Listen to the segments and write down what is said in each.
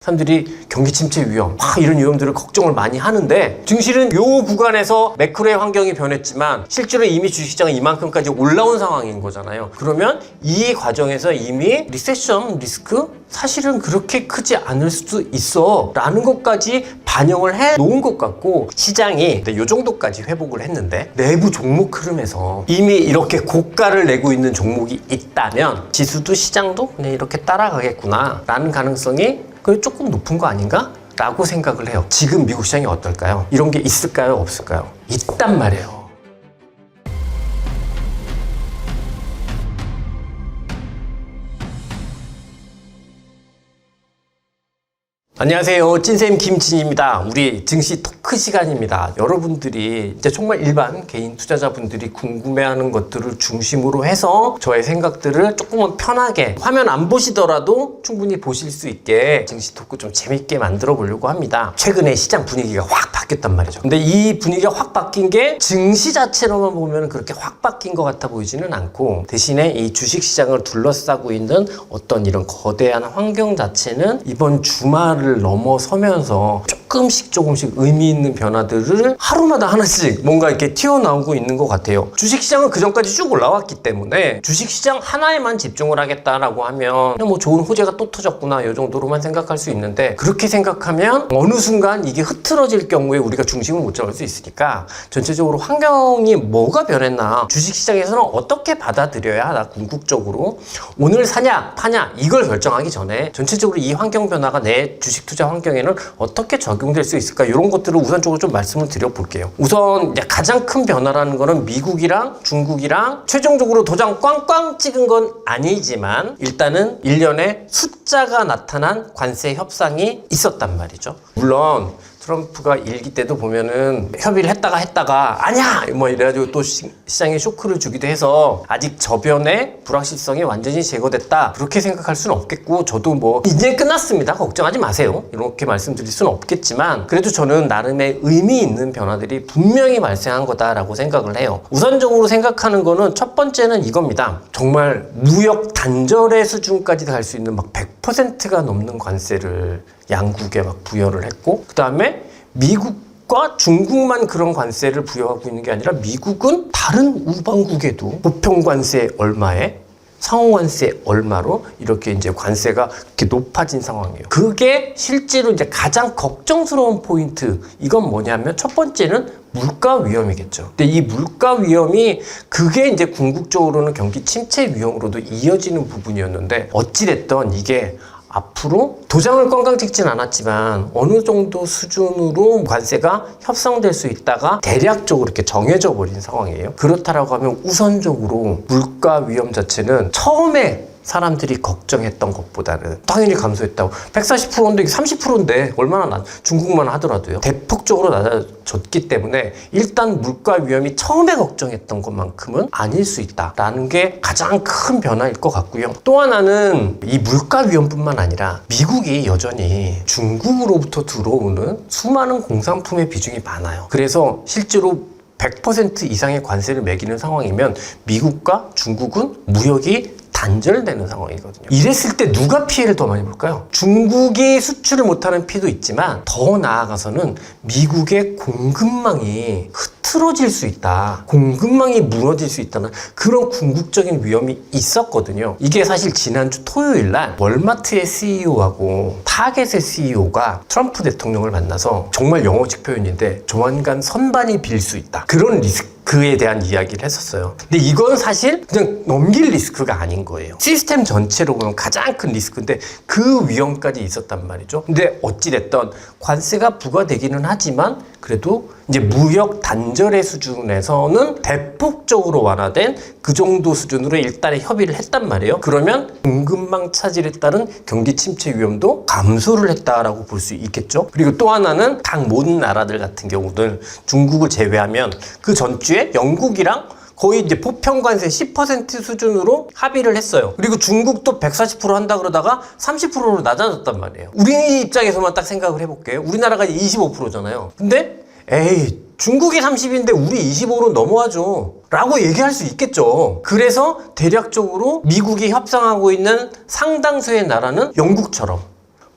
사람들이 경기 침체 위험, 이런 위험들을 걱정을 많이 하는데 증시는 요 구간에서 매크로의 환경이 변했지만 실제로 이미 주식시장은 이만큼까지 올라온 상황인 거잖아요. 그러면 이 과정에서 이미 리세션 리스크 사실은 그렇게 크지 않을 수도 있어 라는 것까지 반영을 해 놓은 것 같고, 시장이 요 정도까지 회복을 했는데 내부 종목 흐름에서 이미 이렇게 고가를 내고 있는 종목이 있다면 지수도 시장도 그냥 이렇게 따라가겠구나 라는 가능성이 조금 높은 거 아닌가? 라고 생각을 해요. 지금 미국 시장이 어떨까요? 이런 게 있을까요? 없을까요? 있단 말이에요. 안녕하세요. 찐쌤 김진입니다. 우리 증시 토크 시간입니다. 여러분들이 이제 정말 일반 개인 투자자분들이 궁금해하는 것들을 중심으로 해서 저의 생각들을 조금은 편하게 화면 안 보시더라도 충분히 보실 수 있게 증시 토크 좀 재밌게 만들어 보려고 합니다. 최근에 시장 분위기가 확 바뀌었단 말이죠. 근데 이 분위기가 확 바뀐 게 증시 자체로만 보면 그렇게 확 바뀐 것 같아 보이지는 않고, 대신에 이 주식 시장을 둘러싸고 있는 어떤 이런 거대한 환경 자체는 이번 주말을 넘어서면서 조금씩 의미 있는 변화들을 하루마다 하나씩 뭔가 이렇게 튀어나오고 있는 것 같아요. 주식시장은 그 전까지 쭉 올라왔기 때문에 주식시장 하나에만 집중을 하겠다라고 하면 그냥 뭐 좋은 호재가 또 터졌구나 이 정도로만 생각할 수 있는데, 그렇게 생각하면 어느 순간 이게 흐트러질 경우에 우리가 중심을 못 잡을 수 있으니까 전체적으로 환경이 뭐가 변했나, 주식시장에서는 어떻게 받아들여야 하나, 궁극적으로 오늘 사냐 파냐 이걸 결정하기 전에 전체적으로 이 환경 변화가 내 주식 투자 환경에는 어떻게 적용될 수 있을까, 이런 것들을 우선적으로 좀 말씀을 드려볼게요. 우선 가장 큰 변화라는 거는 미국이랑 중국이랑 최종적으로 도장 꽝꽝 찍은 건 아니지만 일단은 일련의 숫자가 나타난 관세 협상이 있었단 말이죠. 물론 트럼프가 일기 때도 보면은 협의를 했다가 아니야 뭐 이래가지고 또 시장에 쇼크를 주기도 해서 아직 저변의 불확실성이 완전히 제거됐다 그렇게 생각할 수는 없겠고, 저도 뭐 이제 끝났습니다 걱정하지 마세요 이렇게 말씀드릴 수는 없겠지만, 그래도 저는 나름의 의미 있는 변화들이 분명히 발생한 거다라고 생각을 해요. 우선적으로 생각하는 거는 첫 번째는 이겁니다. 정말 무역 단절의 수준까지 갈 수 있는 막 100%가 넘는 관세를 양국에 막 부여를 했고, 그 다음에 미국과 중국만 그런 관세를 부여하고 있는 게 아니라 미국은 다른 우방국에도 보편관세 얼마에 상호관세 얼마로 이렇게 이제 관세가 이렇게 높아진 상황이에요. 그게 실제로 이제 가장 걱정스러운 포인트, 이건 뭐냐면 첫 번째는 물가 위험이겠죠. 근데 이 물가 위험이 그게 이제 궁극적으로는 경기 침체 위험으로도 이어지는 부분이었는데, 어찌됐든 이게 앞으로 도장을 꽝꽝 찍진 않았지만 어느 정도 수준으로 관세가 협상될 수 있다가 대략적으로 이렇게 정해져 버린 상황이에요. 그렇다라고 하면 우선적으로 물가 위험 자체는 처음에 사람들이 걱정했던 것보다는 당연히 감소했다고. 140%인데 30%인데 얼마나 중국만 하더라도요 대폭적으로 낮아졌기 때문에 일단 물가 위험이 처음에 걱정했던 것만큼은 아닐 수 있다라는 게 가장 큰 변화일 것 같고요. 또 하나는 이 물가 위험뿐만 아니라 미국이 여전히 중국으로부터 들어오는 수많은 공산품의 비중이 많아요. 그래서 실제로 100% 이상의 관세를 매기는 상황이면 미국과 중국은 무역이 단절되는 상황이거든요. 이랬을 때 누가 피해를 더 많이 볼까요? 중국이 수출을 못하는 피해도 있지만 더 나아가서는 미국의 공급망이 흐트러질 수 있다, 공급망이 무너질 수 있다는 그런 궁극적인 위험이 있었거든요. 이게 사실 지난주 토요일 날 월마트의 CEO하고 타겟의 CEO가 트럼프 대통령을 만나서 정말 영어식 표현인데 조만간 선반이 빌 수 있다, 그런 리스크에 대한 이야기를 했었어요. 근데 이건 사실 그냥 넘길 리스크가 아닌 거예요. 시스템 전체로 보면 가장 큰 리스크인데 그 위험까지 있었단 말이죠. 근데 어찌됐든 관세가 부과되기는 하지만 그래도 이제 무역 단절의 수준에서는 대폭적으로 완화된 그 정도 수준으로 일단은 협의를 했단 말이에요. 그러면 공급망 차질에 따른 경기 침체 위험도 감소를 했다라고 볼 수 있겠죠. 그리고 또 하나는 각 모든 나라들 같은 경우는 중국을 제외하면 그 전주에 영국이랑 거의 이제 보편관세 10% 수준으로 합의를 했어요. 그리고 중국도 140% 한다 그러다가 30%로 낮아졌단 말이에요. 우리 입장에서만 딱 생각을 해볼게요. 우리나라가 25%잖아요. 근데 에이 중국이 30인데 우리 25로 넘어가죠 라고 얘기할 수 있겠죠. 그래서 대략적으로 미국이 협상하고 있는 상당수의 나라는 영국처럼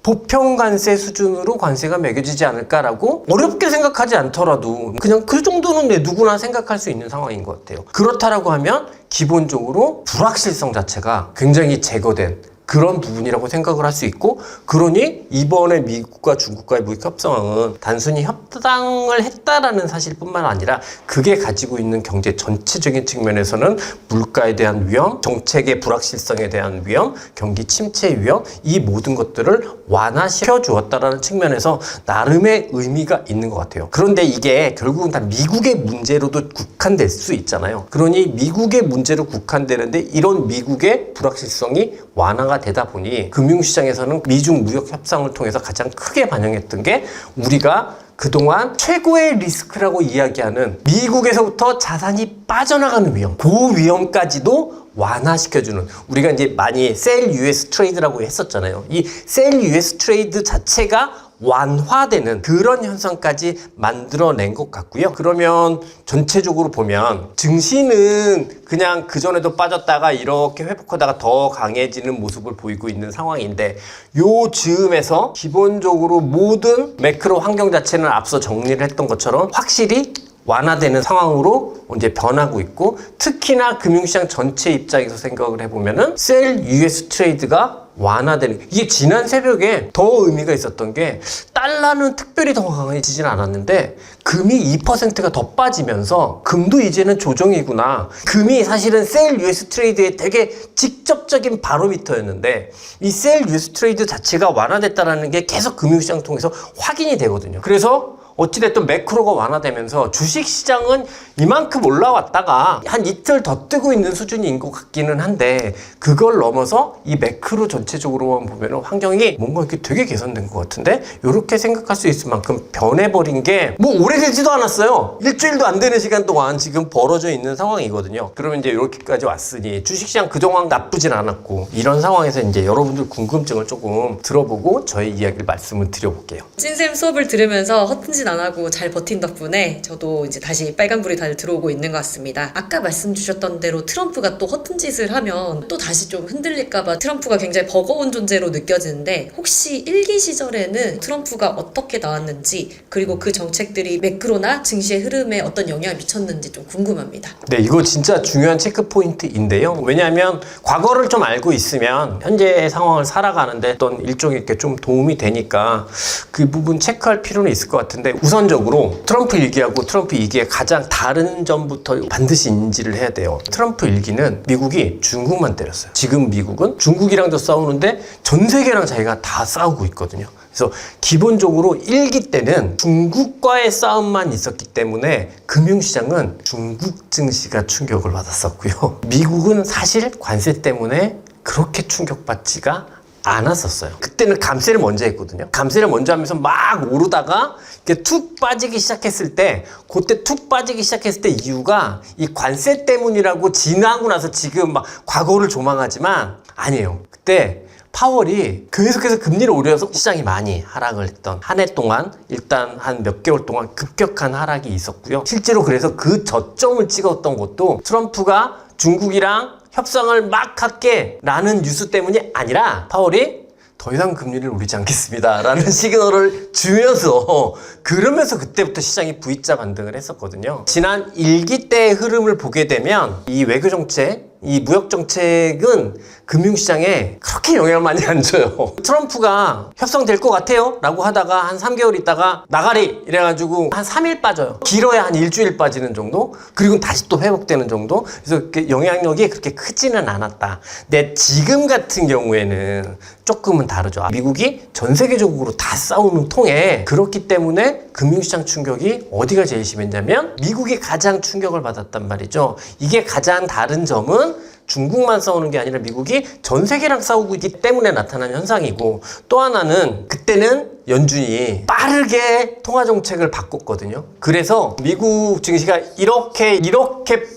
보편 관세 수준으로 관세가 매겨지지 않을까라고 어렵게 생각하지 않더라도 그냥 그 정도는 누구나 생각할 수 있는 상황인 것 같아요. 그렇다라고 하면 기본적으로 불확실성 자체가 굉장히 제거된 그런 부분이라고 생각을 할 수 있고, 그러니 이번에 미국과 중국과의 무역 협상은 단순히 협상을 했다라는 사실뿐만 아니라 그게 가지고 있는 경제 전체적인 측면에서는 물가에 대한 위험, 정책의 불확실성에 대한 위험, 경기 침체 위험, 이 모든 것들을 완화시켜 주었다라는 측면에서 나름의 의미가 있는 것 같아요. 그런데 이게 결국은 다 미국의 문제로도 국한될 수 있잖아요. 그러니 미국의 문제로 국한되는데 이런 미국의 불확실성이 완화가 되다 보니 금융시장에서는 미중 무역 협상을 통해서 가장 크게 반영했던 게 우리가 그동안 최고의 리스크라고 이야기하는 미국에서부터 자산이 빠져나가는 위험, 그 위험까지도 완화시켜주는, 우리가 이제 많이 셀 US 트레이드라고 했었잖아요. 이 셀 US 트레이드 자체가 완화되는 그런 현상까지 만들어낸 것 같고요. 그러면 전체적으로 보면 증시는 그냥 그전에도 빠졌다가 이렇게 회복하다가 더 강해지는 모습을 보이고 있는 상황인데, 요 즈음에서 기본적으로 모든 매크로 환경 자체는 앞서 정리를 했던 것처럼 확실히 완화되는 상황으로 이제 변하고 있고, 특히나 금융시장 전체 입장에서 생각을 해보면은 셀 US 트레이드가 완화되는, 이게 지난 새벽에 더 의미가 있었던 게 달러는 특별히 더 강해지진 않았는데 금이 2%가 더 빠지면서 금도 이제는 조정이구나, 금이 사실은 셀 US 트레이드의 되게 직접적인 바로미터였는데 이 셀 US 트레이드 자체가 완화됐다는 게 계속 금융시장 통해서 확인이 되거든요. 그래서 어찌됐든 매크로가 완화되면서 주식시장은 이만큼 올라왔다가 한 이틀 더 뜨고 있는 수준인 것 같기는 한데, 그걸 넘어서 이 매크로 전체적으로만 보면 환경이 뭔가 이렇게 되게 개선된 것 같은데, 이렇게 생각할 수 있을 만큼 변해버린 게 뭐 오래되지도 않았어요. 일주일도 안 되는 시간 동안 지금 벌어져 있는 상황이거든요. 그러면 이제 이렇게까지 왔으니 주식시장 그동안 나쁘진 않았고, 이런 상황에서 이제 여러분들 궁금증을 조금 들어보고 저의 이야기를 말씀을 드려볼게요. 찐쌤 수업을 들으면서 허튼짓 안 하고 잘 버틴 덕분에 저도 이제 다시 빨간불이 다들 들어오고 있는 것 같습니다. 아까 말씀 주셨던 대로 트럼프가 또 허튼짓을 하면 또 다시 좀 흔들릴까봐 트럼프가 굉장히 버거운 존재로 느껴지는데, 혹시 1기 시절에는 트럼프가 어떻게 나왔는지, 그리고 그 정책들이 매크로나 증시의 흐름에 어떤 영향을 미쳤는지 좀 궁금합니다. 네, 이거 진짜 중요한 체크 포인트인데요. 왜냐하면 과거를 좀 알고 있으면 현재의 상황을 살아가는데 어떤 일종의 이렇게 좀 도움이 되니까 그 부분 체크할 필요는 있을 것 같은데, 우선적으로 트럼프 1기하고 트럼프 2기의 가장 다른 점부터 반드시 인지를 해야 돼요. 트럼프 1기는 미국이 중국만 때렸어요. 지금 미국은 중국이랑도 싸우는데 전 세계랑 자기가 다 싸우고 있거든요. 그래서 기본적으로 1기 때는 중국과의 싸움만 있었기 때문에 금융시장은 중국 증시가 충격을 받았었고요. 미국은 사실 관세 때문에 그렇게 충격받지가 않았었어요. 그때는 감세를 먼저 했거든요. 감세를 먼저 하면서 막 오르다가 이렇게 툭 빠지기 시작했을 때, 그때 툭 빠지기 시작했을 때 이유가 이 관세 때문이라고 지나고 나서 지금 막 과거를 조망하지만 아니에요. 그때 파월이 계속해서 금리를 올려서 시장이 많이 하락을 했던 한 해 동안, 일단 한 몇 개월 동안 급격한 하락이 있었고요. 실제로 그래서 그 저점을 찍었던 것도 트럼프가 중국이랑 협상을 막 할게 라는 뉴스 때문이 아니라 파월이 더 이상 금리를 올리지 않겠습니다 라는 시그널을 주면서, 그러면서 그때부터 시장이 V자 반등을 했었거든요. 지난 1기 때의 흐름을 보게 되면 이 외교정책, 이 무역정책은 금융시장에 그렇게 영향을 많이 안 줘요. 트럼프가 협상될 것 같아요 라고 하다가 한 3개월 있다가 나가리 이래가지고 한 3일 빠져요. 길어야 한 일주일 빠지는 정도? 그리고 다시 또 회복되는 정도? 그래서 영향력이 그렇게 크지는 않았다. 근데 지금 같은 경우에는 조금은 다르죠. 미국이 전 세계적으로 다 싸움을 통해 그렇기 때문에 금융시장 충격이 어디가 제일 심했냐면 미국이 가장 충격을 받았단 말이죠. 이게 가장 다른 점은 중국만 싸우는 게 아니라 미국이 전 세계랑 싸우고 있기 때문에 나타난 현상이고, 또 하나는 그때는 연준이 빠르게 통화정책을 바꿨거든요. 그래서 미국 증시가 이렇게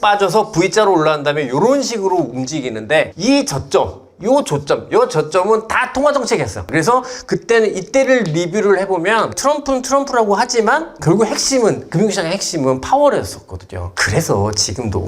빠져서 V자로 올라간 다음에 이런 식으로 움직이는데, 이 저점, 요 저점은 다 통화정책이었어요. 그래서 그때는 이때를 리뷰를 해보면 트럼프는 트럼프라고 하지만 결국 핵심은 금융시장의 핵심은 파월이었었거든요. 그래서 지금도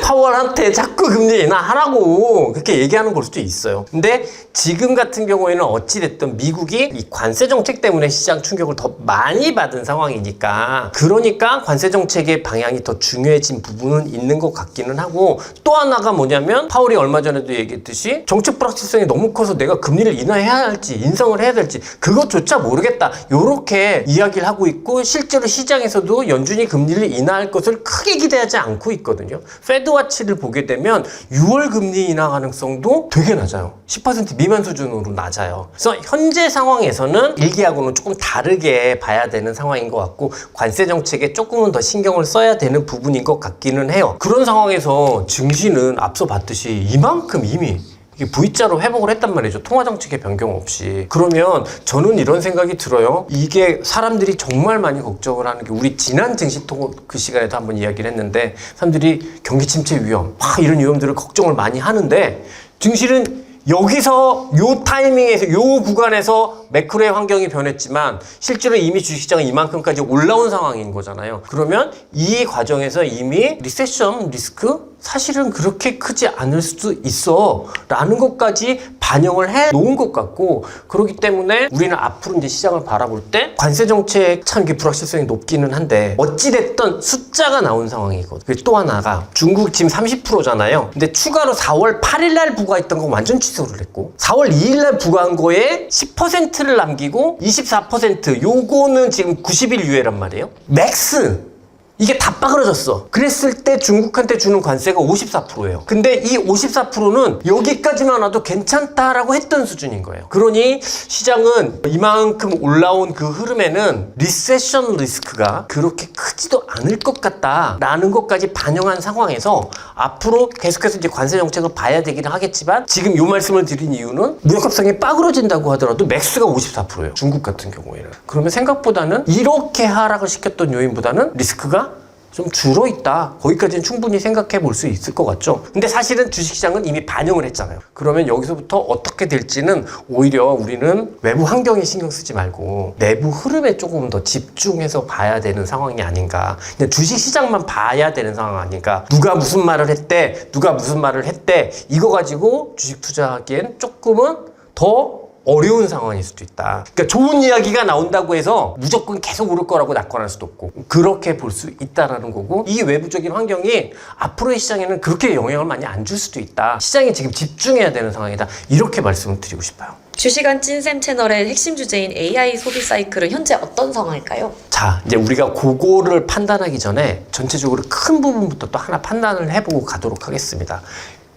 파월한테 자꾸 금리 인하하라고 그렇게 얘기하는 걸 수도 있어요. 근데 지금 같은 경우에는 어찌됐든 미국이 이 관세 정책 때문에 시장 충격을 더 많이 받은 상황이니까 그러니까 관세 정책의 방향이 더 중요해진 부분은 있는 것 같기는 하고 또 하나가 뭐냐면 파월이 얼마 전에도 얘기했듯이 정책 불확실성이 너무 커서 내가 금리를 인하해야 할지 인상을 해야 될지 그것조차 모르겠다 요렇게 이야기를 하고 있고 실제로 시장에서도 연준이 금리를 인하할 것을 크게 기대하지 않고 있거든요. 페드와치를 보게 되면 6월 금리 인하 가능성도 되게 낮아요. 10% 미만 수준으로 낮아요. 그래서 현재 상황에서는 일기하고는 조금 다르게 봐야 되는 상황인 것 같고 관세 정책에 조금은 더 신경을 써야 되는 부분인 것 같기는 해요. 그런 상황에서 증시는 앞서 봤듯이 이만큼 이미 이게 V자로 회복을 했단 말이죠. 통화정책의 변경 없이. 그러면 저는 이런 생각이 들어요. 이게 사람들이 정말 많이 걱정을 하는 게 우리 지난 증시 그 시간에도 한번 이야기를 했는데 사람들이 경기 침체 위험, 이런 위험들을 걱정을 많이 하는데 증시는 여기서 요 타이밍에서 요 구간에서 매크로의 환경이 변했지만 실제로 이미 주식시장은 이만큼까지 올라온 상황인 거잖아요. 그러면 이 과정에서 이미 리세션 리스크 사실은 그렇게 크지 않을 수도 있어 라는 것까지 반영을 해 놓은 것 같고 그렇기 때문에 우리는 앞으로 이제 시장을 바라볼 때 관세 정책 참 이게 불확실성이 높기는 한데 어찌됐든 숫자가 나온 상황이거든요. 그리고 또 하나가 중국 지금 30%잖아요. 근데 추가로 4월 8일 날 부과했던 거 완전 취소를 했고 4월 2일 날 부과한 거에 10%를 남기고 24% 요거는 지금 90일 유예란 말이에요. 맥스 이게 다 빠그러졌어. 그랬을 때 중국한테 주는 관세가 54%예요. 근데 이 54%는 여기까지만 와도 괜찮다라고 했던 수준인 거예요. 그러니 시장은 이만큼 올라온 그 흐름에는 리세션 리스크가 그렇게 크지도 않을 것 같다라는 것까지 반영한 상황에서 앞으로 계속해서 이제 관세 정책을 봐야 되기는 하겠지만 지금 이 말씀을 드린 이유는 무역협상이 빠그러진다고 하더라도 맥스가 54%예요. 중국 같은 경우에는. 그러면 생각보다는 이렇게 하락을 시켰던 요인보다는 리스크가 좀 줄어있다. 거기까지는 충분히 생각해 볼 수 있을 것 같죠. 근데 사실은 주식시장은 이미 반영을 했잖아요. 그러면 여기서부터 어떻게 될지는 오히려 우리는 외부 환경에 신경 쓰지 말고 내부 흐름에 조금 더 집중해서 봐야 되는 상황이 아닌가. 그냥 주식시장만 봐야 되는 상황 아닌가. 누가 무슨 말을 했대, 누가 무슨 말을 했대. 이거 가지고 주식 투자하기엔 조금은 더 어려운 상황일 수도 있다. 그러니까 좋은 이야기가 나온다고 해서 무조건 계속 오를 거라고 낙관할 수도 없고 그렇게 볼 수 있다라는 거고 이 외부적인 환경이 앞으로의 시장에는 그렇게 영향을 많이 안 줄 수도 있다. 시장에 지금 집중해야 되는 상황이다. 이렇게 말씀을 드리고 싶어요. 주식한 찐쌤 채널의 핵심 주제인 AI 소비 사이클은 현재 어떤 상황일까요? 자, 이제 우리가 그거를 판단하기 전에 전체적으로 큰 부분부터 또 하나 판단을 해보고 가도록 하겠습니다.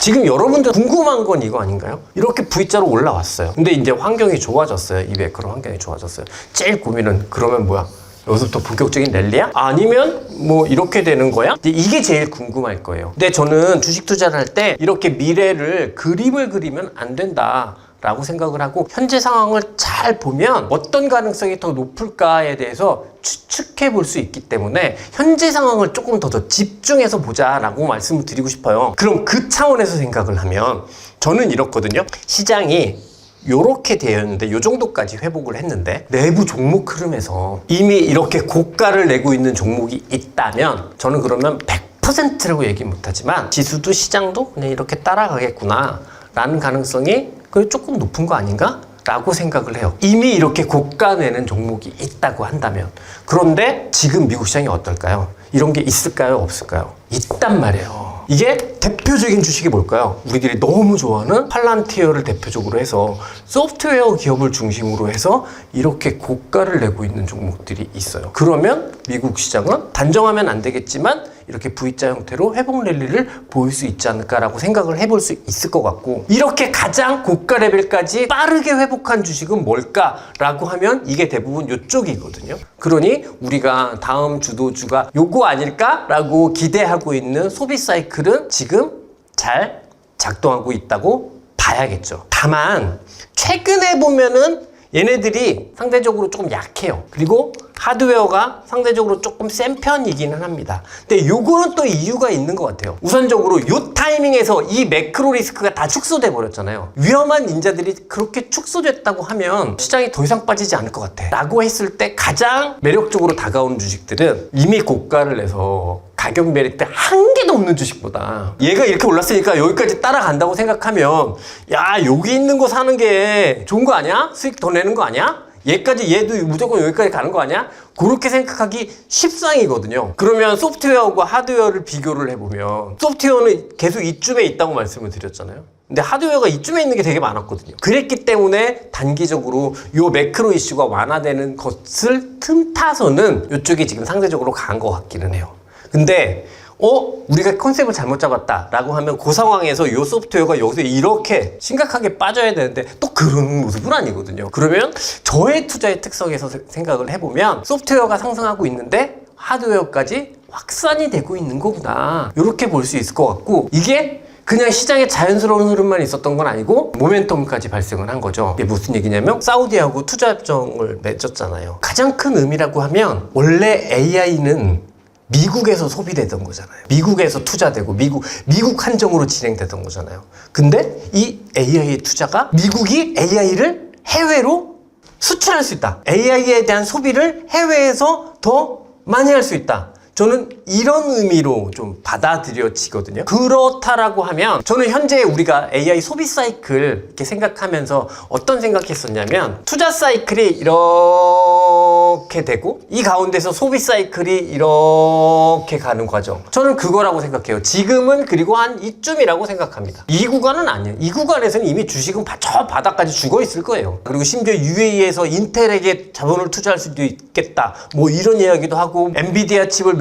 지금 여러분들 궁금한 건 이거 아닌가요? 이렇게 V자로 올라왔어요. 근데 이제 환경이 좋아졌어요. 이 매크로 환경이 좋아졌어요. 제일 고민은 그러면 뭐야? 여기서부터 본격적인 랠리야? 아니면 뭐 이렇게 되는 거야? 이게 제일 궁금할 거예요. 근데 저는 주식 투자를 할 때 이렇게 미래를 그림을 그리면 안 된다. 라고 생각을 하고 현재 상황을 잘 보면 어떤 가능성이 더 높을까에 대해서 추측해 볼 수 있기 때문에 현재 상황을 조금 더 집중해서 보자라고 말씀을 드리고 싶어요. 그럼 그 차원에서 생각을 하면 저는 이렇거든요. 시장이 요렇게 되어 있는데 요 정도까지 회복을 했는데 내부 종목 흐름에서 이미 이렇게 고가를 내고 있는 종목이 있다면 저는 그러면 100%라고 얘기 못하지만 지수도 시장도 그냥 이렇게 따라가겠구나 라는 가능성이 그게 조금 높은 거 아닌가? 라고 생각을 해요. 이미 이렇게 고가 내는 종목이 있다고 한다면. 그런데 지금 미국 시장이 어떨까요? 이런 게 있을까요? 없을까요? 있단 말이에요. 이게 대표적인 주식이 뭘까요? 우리들이 너무 좋아하는 팔란티어를 대표적으로 해서 소프트웨어 기업을 중심으로 해서 이렇게 고가를 내고 있는 종목들이 있어요. 그러면 미국 시장은 단정하면 안 되겠지만 이렇게 V자 형태로 회복 랠리를 보일 수 있지 않을까라고 생각을 해볼 수 있을 것 같고 이렇게 가장 고가 레벨까지 빠르게 회복한 주식은 뭘까라고 하면 이게 대부분 이쪽이거든요. 그러니 우리가 다음 주도주가 요거 아닐까라고 기대하고 있는 소비 사이클은 지금 잘 작동하고 있다고 봐야겠죠. 다만 최근에 보면은 얘네들이 상대적으로 조금 약해요. 그리고 하드웨어가 상대적으로 조금 센 편이기는 합니다. 근데 요거는 또 이유가 있는 것 같아요. 우선적으로 요 타이밍에서 이 매크로 리스크가 다 축소돼 버렸잖아요. 위험한 인자들이 그렇게 축소됐다고 하면 시장이 더 이상 빠지지 않을 것 같아 라고 했을 때 가장 매력적으로 다가오는 주식들은 이미 고가를 내서 가격 메리트 한 개도 없는 주식보다 얘가 이렇게 올랐으니까 여기까지 따라간다고 생각하면 야 여기 있는 거 사는 게 좋은 거 아니야? 수익 더 내는 거 아니야? 얘도 무조건 여기까지 가는 거 아니야? 그렇게 생각하기 십상이거든요. 그러면 소프트웨어과 하드웨어를 비교를 해보면 소프트웨어는 계속 이쯤에 있다고 말씀을 드렸잖아요. 근데 하드웨어가 이쯤에 있는 게 되게 많았거든요. 그랬기 때문에 단기적으로 요 매크로 이슈가 완화되는 것을 틈타서는 이쪽이 지금 상대적으로 강한 것 같기는 해요. 근데 우리가 컨셉을 잘못 잡았다라고 하면 그 상황에서 이 소프트웨어가 여기서 이렇게 심각하게 빠져야 되는데 또 그런 모습은 아니거든요. 그러면 저의 투자의 특성에서 생각을 해보면 소프트웨어가 상승하고 있는데 하드웨어까지 확산이 되고 있는 거구나 이렇게 볼 수 있을 것 같고 이게 그냥 시장에 자연스러운 흐름만 있었던 건 아니고 모멘텀까지 발생을 한 거죠. 이게 무슨 얘기냐면 사우디하고 투자협정을 맺었잖아요. 가장 큰 의미라고 하면 원래 AI는 미국에서 소비되던 거잖아요. 미국에서 투자되고 미국 한정으로 진행되던 거잖아요. 근데 이 AI의 투자가 미국이 AI를 해외로 수출할 수 있다. AI에 대한 소비를 해외에서 더 많이 할 수 있다. 저는 이런 의미로 좀 받아들여지거든요. 그렇다라고 하면 저는 현재 우리가 AI 소비 사이클 이렇게 생각하면서 어떤 생각했었냐면 투자 사이클이 이렇게 되고 이 가운데서 소비 사이클이 이렇게 가는 과정. 저는 그거라고 생각해요. 지금은 그리고 한 이쯤이라고 생각합니다. 이 구간은 아니에요. 이 구간에서는 이미 주식은 저 바닥까지 죽어 있을 거예요. 그리고 심지어 UAE에서 인텔에게 자본을 투자할 수도 있겠다. 뭐 이런 이야기도 하고 엔비디아 칩을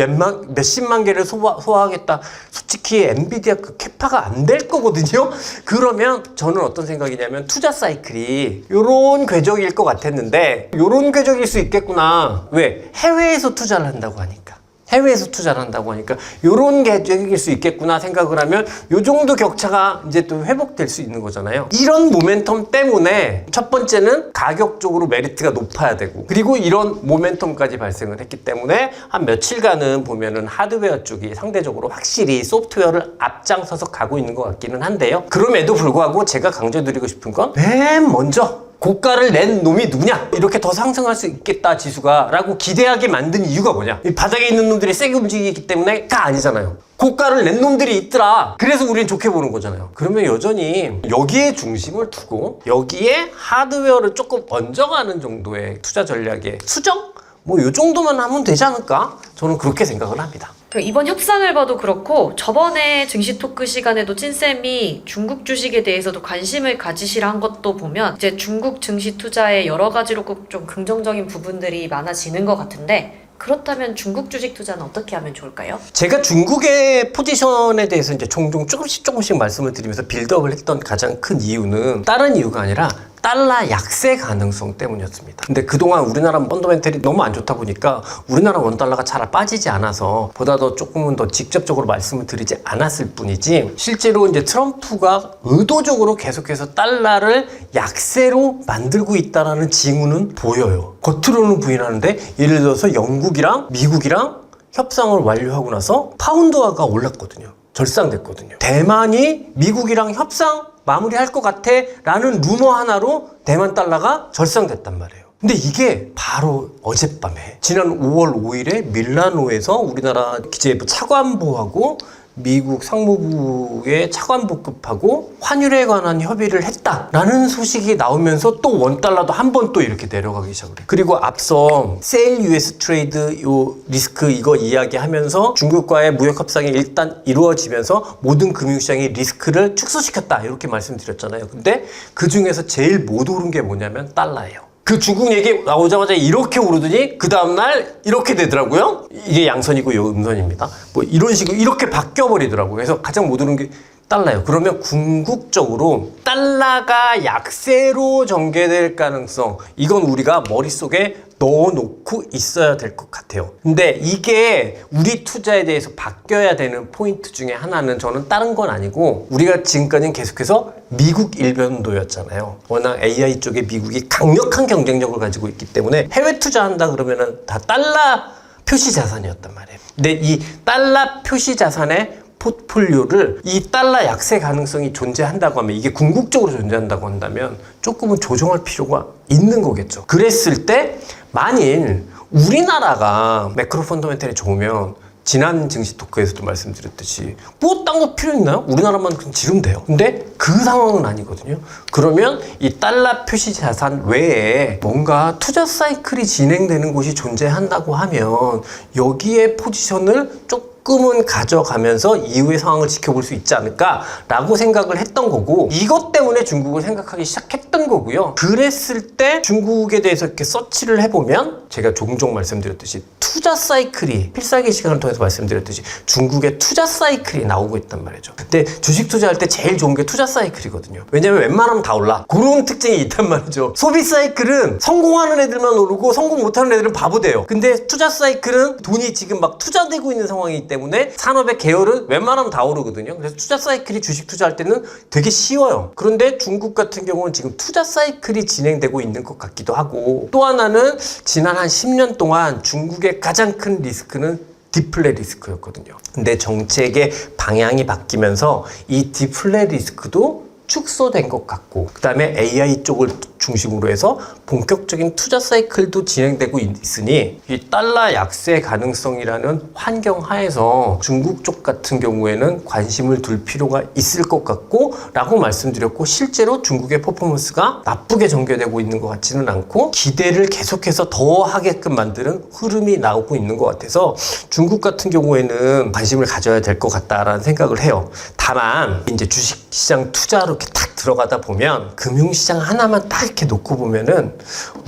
몇십만 개를 소화하겠다. 솔직히 엔비디아 그 캐파가 안 될 거거든요. 그러면 저는 어떤 생각이냐면 투자 사이클이 요런 궤적일 것 같았는데 요런 궤적일 수 있겠구나. 왜? 해외에서 투자를 한다고 하니까. 해외에서 투자를 한다고 하니까 요런 궤적일 수 있겠구나 생각을 하면 요 정도 격차가 이제 또 회복될 수 있는 거잖아요. 이런 모멘텀 때문에 첫 번째는 가격적으로 메리트가 높아야 되고 그리고 이런 모멘텀까지 발생을 했기 때문에 한 며칠간은 보면은 하드웨어 쪽이 상대적으로 확실히 소프트웨어를 앞장서서 가고 있는 것 같기는 한데요. 그럼에도 불구하고 제가 강조드리고 싶은 건 맨 먼저 고가를 낸 놈이 누구냐? 이렇게 더 상승할 수 있겠다 지수가 라고 기대하게 만든 이유가 뭐냐? 이 바닥에 있는 놈들이 세게 움직이기 때문에가 아니잖아요. 고가를 낸 놈들이 있더라. 그래서 우리는 좋게 보는 거잖아요. 그러면 여전히 여기에 중심을 두고 여기에 하드웨어를 조금 얹어가는 정도의 투자 전략의 수정? 뭐 요 정도만 하면 되지 않을까? 저는 그렇게 생각을 합니다. 이번 협상을 봐도 그렇고 저번에 증시 토크 시간에도 찐쌤이 중국 주식에 대해서도 관심을 가지시라 한 것도 보면 이제 중국 증시 투자에 여러 가지로 좀 긍정적인 부분들이 많아지는 것 같은데 그렇다면 중국 주식 투자는 어떻게 하면 좋을까요? 제가 중국의 포지션에 대해서 이제 종종 조금씩 말씀을 드리면서 빌드업을 했던 가장 큰 이유는 다른 이유가 아니라 달러 약세 가능성 때문이었습니다. 근데 그동안 우리나라 펀더멘털이 너무 안 좋다 보니까 우리나라 원달러가 잘 빠지지 않아서 보다 더 조금은 더 직접적으로 말씀을 드리지 않았을 뿐이지 실제로 이제 트럼프가 의도적으로 계속해서 달러를 약세로 만들고 있다라는 징후는 보여요. 겉으로는 부인하는데 예를 들어서 영국이랑 미국이랑 협상을 완료하고 나서 파운드화가 올랐거든요. 절상됐거든요. 대만이 미국이랑 협상 마무리할 것 같아 라는 루머 하나로 대만 달러가 절상됐단 말이에요. 근데 이게 바로 어젯밤에 지난 5월 5일에 밀라노에서 우리나라 기재부 차관보하고 미국 상무부의 차관보급하고 환율에 관한 협의를 했다라는 소식이 나오면서 또 원달러도 한 번 또 이렇게 내려가기 시작을 해요. 그리고 앞서 세일 US 트레이드 요 리스크 이거 이야기하면서 중국과의 무역 협상이 일단 이루어지면서 모든 금융시장의 리스크를 축소시켰다 이렇게 말씀드렸잖아요. 근데 그 중에서 제일 못 오른 게 뭐냐면 달러예요. 그 중국 얘기 나오자마자 이렇게 오르더니 그 다음날 이렇게 되더라고요. 이게 양선이고 요 음선입니다. 뭐 이런 식으로 이렇게 바뀌어버리더라고요. 그래서 가장 못 오른 게 달라요. 그러면 궁극적으로 달러가 약세로 전개될 가능성, 이건 우리가 머릿속에 넣어놓고 있어야 될 것 같아요. 근데 이게 우리 투자에 대해서 바뀌어야 되는 포인트 중에 하나는 저는 다른 건 아니고, 우리가 지금까지는 계속해서 미국 일변도였잖아요. 워낙 AI 쪽에 미국이 강력한 경쟁력을 가지고 있기 때문에 해외 투자한다 그러면은 다 달러 표시 자산이었단 말이에요. 근데 이 달러 표시 자산의 포트폴리오를 이 달러 약세 가능성이 존재한다고 하면, 이게 궁극적으로 존재한다고 한다면 조금은 조정할 필요가 있는 거겠죠. 그랬을 때 만일 우리나라가 매크로 펀더멘털이 좋으면, 지난 증시 토크에서도 말씀드렸듯이 뭐 딴 거 필요 있나요? 우리나라만 그냥 지르면 돼요. 근데 그 상황은 아니거든요. 그러면 이 달러 표시 자산 외에 뭔가 투자 사이클이 진행되는 곳이 존재한다고 하면 여기에 포지션을 조금은 가져가면서 이후의 상황을 지켜볼 수 있지 않을까라고 생각을 했던 거고, 이것 때문에 중국을 생각하기 시작했던 거고요. 그랬을 때 중국에 대해서 이렇게 서치를 해보면, 제가 종종 말씀드렸듯이 투자 사이클이, 필살기 시간을 통해서 말씀드렸듯이 중국의 투자 사이클이 나오고 있단 말이죠. 근데 주식 투자할 때 제일 좋은 게 투자 사이클이거든요. 왜냐면 웬만하면 다 올라. 그런 특징이 있단 말이죠. 소비 사이클은 성공하는 애들만 오르고 성공 못하는 애들은 바보 돼요. 근데 투자 사이클은 돈이 지금 막 투자되고 있는 상황이기 때문에 산업의 계열은 웬만하면 다 오르거든요. 그래서 투자 사이클이 주식 투자할 때는 되게 쉬워요. 그런데 중국 같은 경우는 지금 투자 사이클이 진행되고 있는 것 같기도 하고, 또 하나는 지난 한 10년 동안 중국의 가장 큰 리스크는 디플레 리스크였거든요. 근데 정책의 방향이 바뀌면서 이 디플레 리스크도 축소된 것 같고, 그 다음에 AI 쪽을 중심으로 해서 본격적인 투자 사이클도 진행되고 있으니, 이 달러 약세 가능성이라는 환경 하에서 중국 쪽 같은 경우에는 관심을 둘 필요가 있을 것 같고 라고 말씀드렸고, 실제로 중국의 퍼포먼스가 나쁘게 전개되고 있는 것 같지는 않고 기대를 계속해서 더 하게끔 만드는 흐름이 나오고 있는 것 같아서 중국 같은 경우에는 관심을 가져야 될 것 같다라는 생각을 해요. 다만 이제 주식시장 투자로 이렇게 탁 들어가다 보면 금융시장 하나만 딱 이렇게 놓고 보면은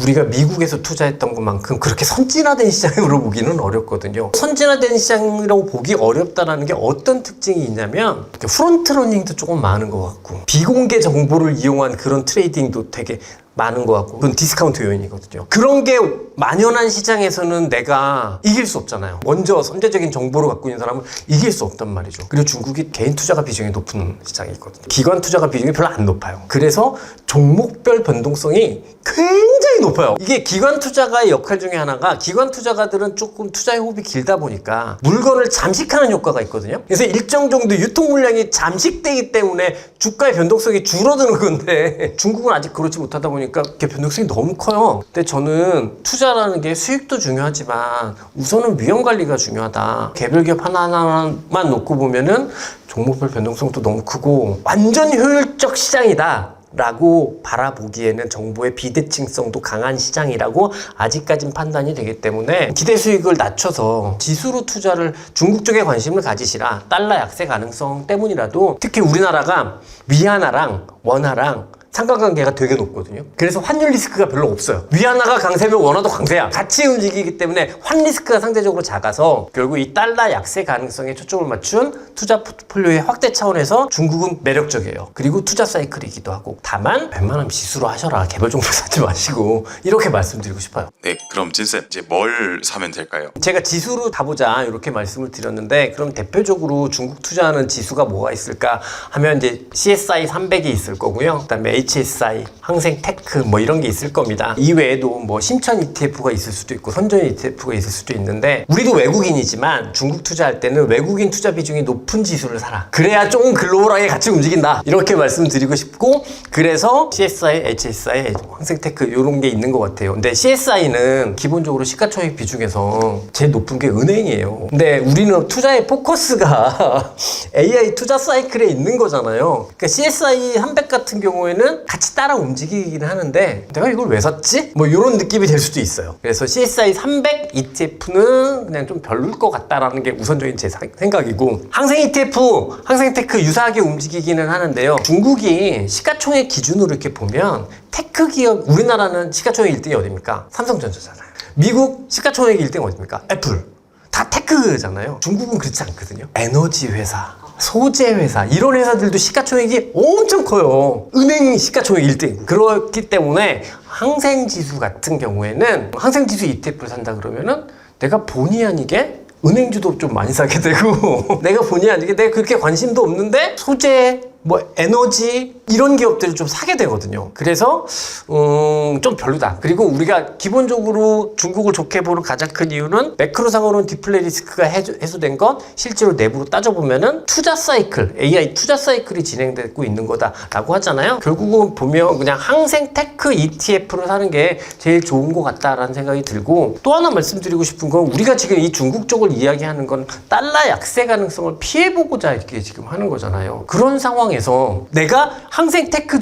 우리가 미국에서 투자했던 것만큼 그렇게 선진화된 시장으로 보기는 어렵거든요. 선진화된 시장이라고 보기 어렵다라는 게 어떤 특징이 있냐면, 프론트러닝도 조금 많은 것 같고 비공개 정보를 이용한 그런 트레이딩도 되게 많은 것 같고, 그건 디스카운트 요인이거든요. 그런 게 만연한 시장에서는 내가 이길 수 없잖아요. 먼저 선제적인 정보를 갖고 있는 사람은 이길 수 없단 말이죠. 그리고 중국이 개인 투자가 비중이 높은 시장이거든요. 기관 투자가 비중이 별로 안 높아요. 그래서 종목별 변동성이 굉장히 높아요. 이게 기관 투자가의 역할 중에 하나가, 기관 투자가들은 조금 투자의 호흡이 길다 보니까 물건을 잠식하는 효과가 있거든요. 그래서 일정 정도 유통 물량이 잠식되기 때문에 주가의 변동성이 줄어드는 건데, 중국은 아직 그렇지 못하다 보니까 변동성이 너무 커요. 근데 저는 투자라는 게 수익도 중요하지만 우선은 위험 관리가 중요하다. 개별 기업 하나하나만 놓고 보면은 종목별 변동성도 너무 크고 완전 효율적 시장이다 라고 바라보기에는 정보의 비대칭성도 강한 시장이라고 아직까진 판단이 되기 때문에, 기대 수익을 낮춰서 지수로 투자를 중국 쪽에 관심을 가지시라. 달러 약세 가능성 때문이라도, 특히 우리나라가 위안화랑 원화랑 상관관계가 되게 높거든요. 그래서 환율 리스크가 별로 없어요. 위안화가 강세면 원화도 강세야. 같이 움직이기 때문에 환 리스크가 상대적으로 작아서 결국 이 달러 약세 가능성에 초점을 맞춘 투자 포트폴리오의 확대 차원에서 중국은 매력적이에요. 그리고 투자 사이클이기도 하고. 다만 웬만하면 지수로 하셔라. 개별 종목 사지 마시고, 이렇게 말씀드리고 싶어요. 네, 그럼 찐쌤 이제 뭘 사면 될까요? 제가 지수로 가보자 이렇게 말씀을 드렸는데, 그럼 대표적으로 중국 투자하는 지수가 뭐가 있을까 하면 이제 CSI 300이 있을 거고요. 그다음에 HSI, 항생테크 뭐 이런 게 있을 겁니다. 이외에도 뭐 심천 ETF가 있을 수도 있고 선전 ETF가 있을 수도 있는데, 우리도 외국인이지만 중국 투자할 때는 외국인 투자 비중이 높은 지수를 사라. 그래야 조금 글로벌하게 같이 움직인다. 이렇게 말씀드리고 싶고, 그래서 CSI, HSI, 항생테크 이런 게 있는 것 같아요. 근데 CSI는 기본적으로 시가총액 비중에서 제일 높은 게 은행이에요. 근데 우리는 투자의 포커스가 AI 투자 사이클에 있는 거잖아요. 그러니까 CSI 300 같은 경우에는 같이 따라 움직이긴 하는데 내가 이걸 왜 샀지? 뭐 이런 느낌이 될 수도 있어요. 그래서 CSI 300 ETF는 그냥 좀 별로일 것 같다라는 게 우선적인 제 생각이고, 항생 ETF, 항생테크 유사하게 움직이기는 하는데요. 중국이 시가총액 기준으로 이렇게 보면 테크 기업, 우리나라는 시가총액 1등이 어딥니까? 삼성전자잖아요. 미국 시가총액 1등 어딥니까? 애플. 다 테크잖아요. 중국은 그렇지 않거든요. 에너지 회사, 소재 회사 이런 회사들도 시가총액이 엄청 커요. 은행 시가총액 1등. 그렇기 때문에 항생지수 같은 경우에는 항생지수 ETF를 산다 그러면은 내가 본의 아니게 은행주도 좀 많이 사게 되고 내가 본의 아니게 내가 그렇게 관심도 없는데 소재 뭐 에너지 이런 기업들을 좀 사게 되거든요. 그래서 좀 별로다. 그리고 우리가 기본적으로 중국을 좋게 보는 가장 큰 이유는 매크로상으로는 디플레 리스크가 해소된 건 실제로 내부로 따져보면은 투자 사이클, AI 투자 사이클이 진행되고 있는 거다라고 하잖아요. 결국은 보면 그냥 항생 테크 ETF를 사는 게 제일 좋은 것 같다라는 생각이 들고, 또 하나 말씀드리고 싶은 건 우리가 지금 이 중국 쪽을 이야기하는 건 달러 약세 가능성을 피해보고자 이렇게 지금 하는 거잖아요. 그런 상황에서 내가 항생 테크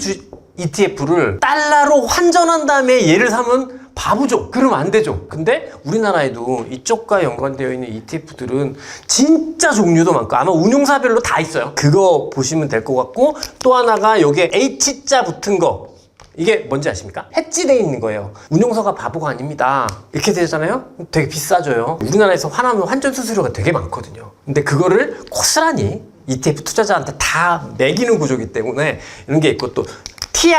ETF를 달러로 환전한 다음에 얘를 사면 바보죠. 그러면 안 되죠. 근데 우리나라에도 이쪽과 연관되어 있는 ETF들은 진짜 종류도 많고 아마 운용사별로 다 있어요. 그거 보시면 될 것 같고, 또 하나가 여기에 H자 붙은 거, 이게 뭔지 아십니까? 해지되어 있는 거예요. 운용사가 바보가 아닙니다. 이렇게 되잖아요? 되게 비싸져요. 우리나라에서 화나면 환전 수수료가 되게 많거든요. 근데 그거를 고스란히 ETF 투자자한테 다 매기는 구조이기 때문에 이런 게 있고, 또 TR,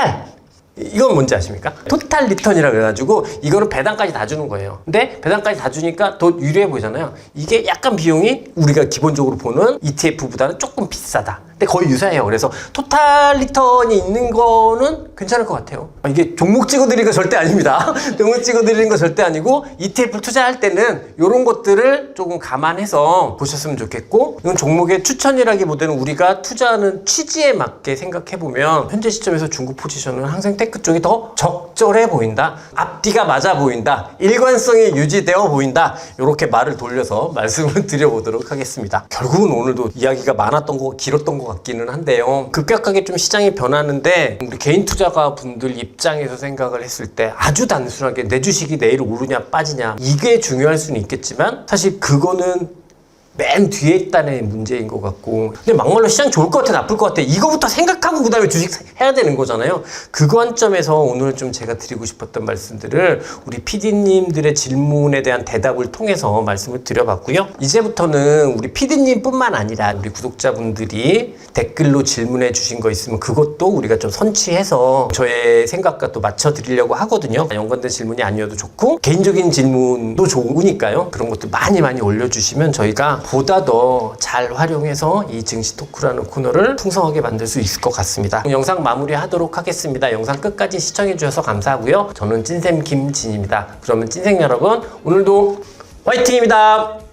이건 뭔지 아십니까? 토탈 리턴이라 그래가지고 이거는 배당까지 다 주는 거예요. 근데 배당까지 다 주니까 더 유리해 보이잖아요. 이게 약간 비용이 우리가 기본적으로 보는 ETF보다는 조금 비싸다. 근데 거의 유사해요. 그래서 토탈 리턴이 있는 거는 괜찮을 것 같아요. 이게 종목 찍어드리는 거 절대 아닙니다. 종목 찍어드리는 거 절대 아니고 ETF 투자할 때는 이런 것들을 조금 감안해서 보셨으면 좋겠고, 이건 종목의 추천이라기보다는 우리가 투자하는 취지에 맞게 생각해보면 현재 시점에서 중국 포지션은 항생 테크 쪽이 더 적절해 보인다, 앞뒤가 맞아 보인다, 일관성이 유지되어 보인다, 이렇게 말을 돌려서 말씀을 드려보도록 하겠습니다. 결국은 오늘도 이야기가 많았던 거, 길었던 거 같기는 한데요. 급격하게 좀 시장이 변하는데 우리 개인 투자가 분들 입장에서 생각을 했을 때 아주 단순하게 내 주식이 내일 오르냐 빠지냐 이게 중요할 수는 있겠지만, 사실 그거는 맨 뒤에 있다는 문제인 것 같고, 근데 막말로 시장 좋을 것 같아 나쁠 것 같아 이거부터 생각하고 그 다음에 주식 해야 되는 거잖아요. 그 관점에서 오늘 좀 제가 드리고 싶었던 말씀들을 우리 PD님들의 질문에 대한 대답을 통해서 말씀을 드려봤고요. 이제부터는 우리 PD님 뿐만 아니라 우리 구독자분들이 댓글로 질문해 주신 거 있으면 그것도 우리가 좀 선취해서 저의 생각과 또 맞춰 드리려고 하거든요. 연관된 질문이 아니어도 좋고 개인적인 질문도 좋으니까요. 그런 것도 많이 올려주시면 저희가 보다 더 잘 활용해서 이 증시 토크라는 코너를 풍성하게 만들 수 있을 것 같습니다. 영상 마무리하도록 하겠습니다. 영상 끝까지 시청해 주셔서 감사하고요. 저는 찐쌤 김진입니다. 그러면 찐생 여러분, 오늘도 화이팅입니다.